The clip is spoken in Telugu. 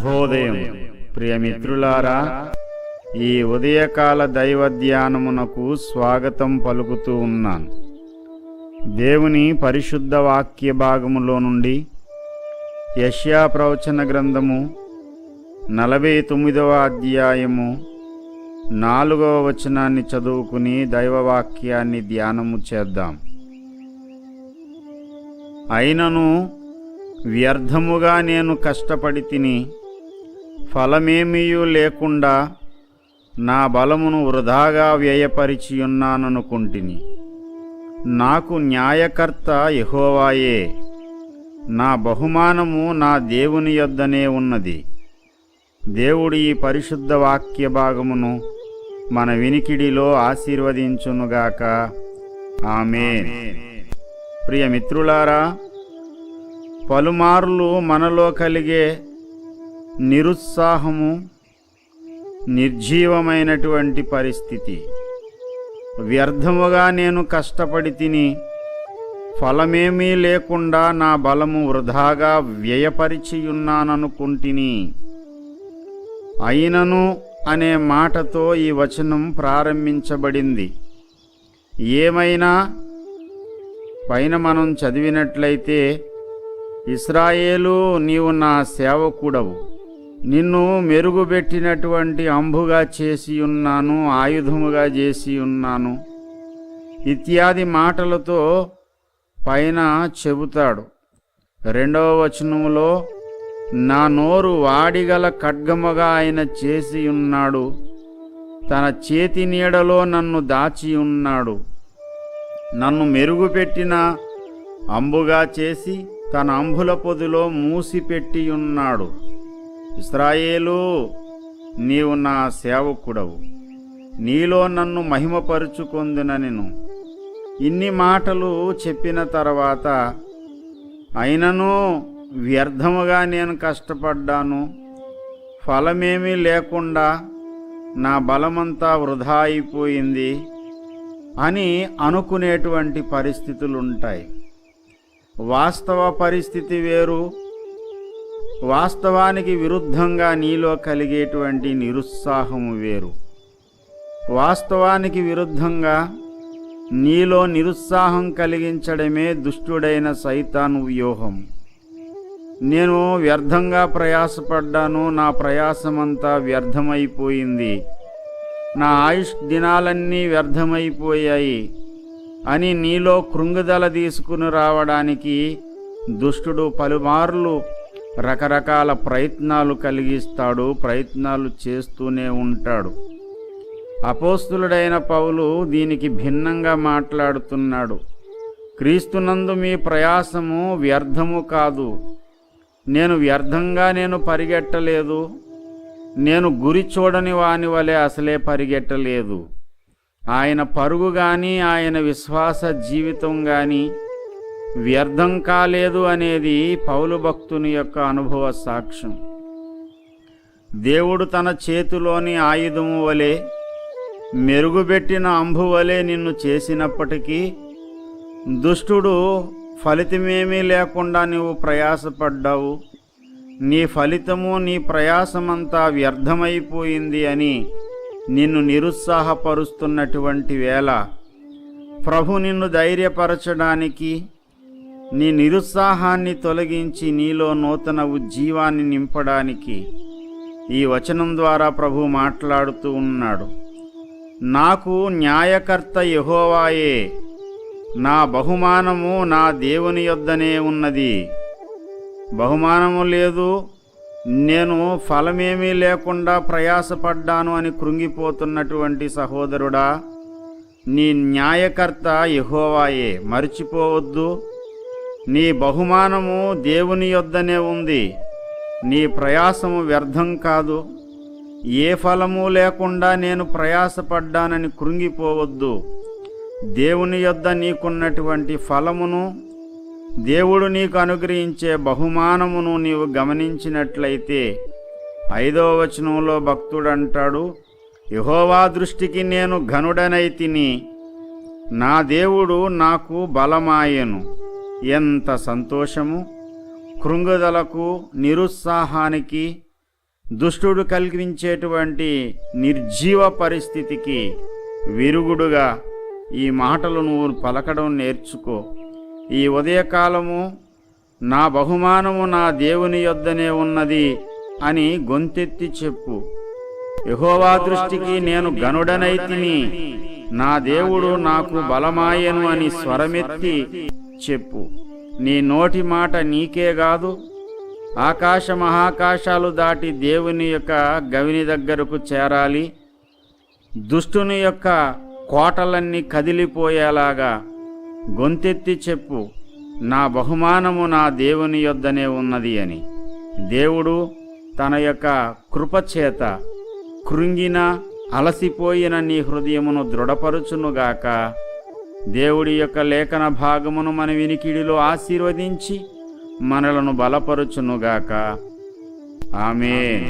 శుభోదయం. ప్రియమిత్రులారా, ఈ ఉదయకాల దైవ ధ్యానమునకు స్వాగతం పలుకుతూ ఉన్నాను. దేవుని పరిశుద్ధ వాక్య భాగములో నుండి యెషయా ప్రవచన గ్రంథము 49వ అధ్యాయము 4వ వచనాన్ని చదువుకుని దైవవాక్యాన్ని ధ్యానము చేద్దాం. అయినను వ్యర్థముగా నేను కష్టపడి తిని ఫలమేమీయూ లేకుండా నా బలమును వృధాగా వ్యయపరిచియున్నాననుకుంటిని. నాకు న్యాయకర్త యెహోవాయే, నా బహుమానము నా దేవుని యొద్దనే ఉన్నది. దేవుడు ఈ పరిశుద్ధ వాక్య భాగమును మన వినికిడిలో ఆశీర్వదించునుగాక. ఆమేన్. ప్రియమిత్రులారా, పలుమార్లు మనలో కలిగే నిరుత్సాహము నిర్జీవమైనటువంటి పరిస్థితి. వ్యర్థముగా నేను కష్టపడి తిని ఫలమేమీ లేకుండా నా బలము వృధాగా వ్యయపరిచియున్నాననుకుంటిని. అయినను అనే మాటతో ఈ వచనం ప్రారంభించబడింది. ఏమైనా పైన మనం చదివినట్లయితే, ఇశ్రాయేలు, నీవు నా సేవకుడవు, నిన్ను మెరుగుపెట్టినటువంటి అంబుగా చేసి ఉన్నాను, ఆయుధముగా చేసి ఉన్నాను ఇత్యాది మాటలతో పైన చెబుతాడు. 2వ వచనములో, నా నోరు వాడిగల ఖడ్గముగా ఆయన చేసి ఉన్నాడు, తన చేతి నీడలో నన్ను దాచి ఉన్నాడు. నన్ను మెరుగుపెట్టిన అంబుగా చేసి తన అంబుల పొదిలో మూసిపెట్టి ఉన్నాడు. ఇశ్రాయేలు, నీవు నా సేవకుడవు, నీలో నన్ను మహిమపరుచుకొందునెను. ఇన్ని మాటలు చెప్పిన తర్వాత, అయినను వ్యర్థముగా నేను కష్టపడ్డాను, ఫలమేమీ లేకుండా నా బలమంతా వృధా అయిపోయింది అని అనుకునేటువంటి పరిస్థితులుంటాయి. వాస్తవ పరిస్థితి వేరు. వాస్తవానికి విరుద్ధంగా నీలో కలిగేటువంటి నిరుత్సాహము వేరు. వాస్తవానికి విరుద్ధంగా నీలో నిరుత్సాహం కలిగించడమే దుష్టుడైన సైతాను వ్యూహం. నేను వ్యర్థంగా ప్రయాసపడ్డాను, నా ప్రయాసమంతా వ్యర్థమైపోయింది, నా ఆయుష్ దినాలన్నీ వ్యర్థమైపోయాయి అని నీలో కృంగుదల తీసుకుని రావడానికి దుష్టుడు పలుమార్లు రకరకాల ప్రయత్నాలు కలిగిస్తాడు, ప్రయత్నాలు చేస్తూనే ఉంటాడు. అపోస్తులుడైన పౌలు దీనికి భిన్నంగా మాట్లాడుతున్నాడు. క్రీస్తునందు మీ ప్రయాసము వ్యర్థము కాదు. నేను వ్యర్థంగా పరిగెట్టలేదు, నేను గురి చూడని వాని వలె అసలే పరిగెట్టలేదు. ఆయన పరుగు గాని, ఆయన విశ్వాస జీవితం గాని వ్యర్థం కాలేదు అనేది పౌలు భక్తుని యొక్క అనుభవ సాక్ష్యం. దేవుడు తన చేతిలోని ఆయుధము వలె, మెరుగుపెట్టిన అంబు వలె నిన్ను చేసినప్పటికీ దుష్టుడు ఫలితమేమీ లేకుండా నీవు ప్రయాసపడ్డావు, నీ ఫలితము నీ ప్రయాసమంతా వ్యర్థమైపోయింది అని నిన్ను నిరుత్సాహపరుస్తున్నటువంటి వేళ, ప్రభు నిన్ను ధైర్యపరచడానికి, నీ నిరుత్సాహాన్ని తొలగించి నీలో నూతన ఉజ్జీవాన్ని నింపడానికి ఈ వచనం ద్వారా ప్రభు మాట్లాడుతూ ఉన్నాడు. నాకు న్యాయకర్త యెహోవాయే, నా బహుమానము నా దేవుని యొద్దనే ఉన్నది. బహుమానము లేదు, నేను ఫలమేమీ లేకుండా ప్రయాసపడ్డాను అని కృంగిపోతున్నటువంటి సహోదరుడా, నీ న్యాయకర్త యెహోవాయే. మర్చిపోవద్దు, నీ బహుమానము దేవుని యొద్దనే ఉంది. నీ ప్రయాసము వ్యర్థం కాదు. ఏ ఫలము లేకుండా నేను ప్రయాసపడ్డానని కృంగిపోవద్దు. దేవుని యొద్ద నీకున్నటువంటి ఫలమును, దేవుడు నీకు అనుగ్రహించే బహుమానమును నీవు గమనించినట్లయితే 5వ వచనంలో భక్తుడంటాడు, యెహోవా దృష్టికి నేను ఘనుడనైతిని, నా దేవుడు నాకు బలమాయెను. ఎంత సంతోషము! కృంగుదలకు, నిరుత్సాహానికి దుష్టుడు కలిగించేటువంటి నిర్జీవ పరిస్థితికి విరుగుడుగా ఈ మాటలు నువ్వు పలకడం నేర్చుకో. ఈ ఉదయకాలము నా బహుమానము నా దేవుని యొద్దనే ఉన్నది అని గొంతెత్తి చెప్పు. యెహోవా దృష్టికి నేను గనుడనైతిని, నా దేవుడు నాకు బలమాయెను అని స్వరమెత్తి చెప్పు. నీ నోటి మాట నీకే కాదు, ఆకాశ మహాకాశాలు దాటి దేవుని యొక్క గవిని దగ్గరకు చేరాలి. దుష్టుని యొక్క కోటలన్నీ కదిలిపోయేలాగా గొంతెత్తి చెప్పు, నా బహుమానము నా దేవుని యొద్దనే ఉన్నది అని. దేవుడు తన యొక్క కృపచేత కృంగిన అలసిపోయిన నీ హృదయమును దృఢపరుచునుగాక. దేవుడి యొక్క లేఖన భాగమును మన వినికిడిలో ఆశీర్వదించి మనలను బలపరుచునుగాక. ఆమేన్.